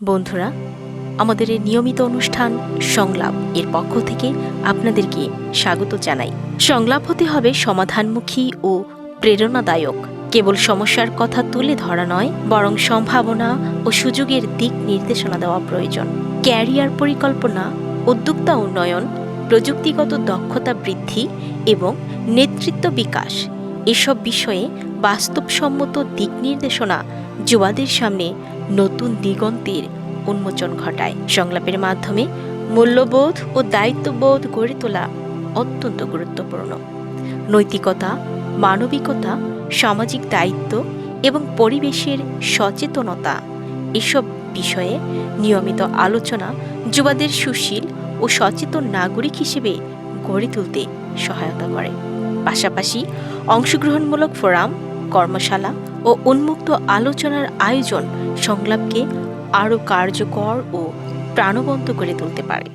বন্ধুরা, আমাদের এই নিয়মিত অনুষ্ঠান সংলাপ এর পক্ষ থেকে আপনাদেরকে স্বাগত জানাই। সংলাপ হতে হবে সমাধানমুখী ও প্রেরণাদায়ক। কেবল সমস্যার কথা তুলে ধরা নয়, বরং সম্ভাবনা ও সুযোগের দিক নির্দেশনা দেওয়া প্রয়োজন। ক্যারিয়ার পরিকল্পনা, উদ্যোক্তা উন্নয়ন, প্রযুক্তিগত দক্ষতা বৃদ্ধি এবং নেতৃত্ব বিকাশ এসব বিষয়ে বাস্তবসম্মত দিক নির্দেশনা যুবাদের সামনে নতুন দিগন্তের উন্মোচন ঘটায়। সংলাপের মাধ্যমে মূল্যবোধ ও দায়িত্ববোধ গড়ে তোলা অত্যন্ত গুরুত্বপূর্ণ। নৈতিকতা, মানবিকতা, সামাজিক দায়িত্ব এবং পরিবেশের সচেতনতা এসব বিষয়ে নিয়মিত আলোচনা যুবাদের সুশীল ও সচেতন নাগরিক হিসেবে গড়ে তুলতে সহায়তা করে। পাশাপাশি অংশগ্রহণমূলক ফোরাম, কর্মশালা ও উন্মুক্ত আলোচনার আয়োজন সংলাপকে আরও কার্যকর ও প্রাণবন্ত করে তুলতে পারে।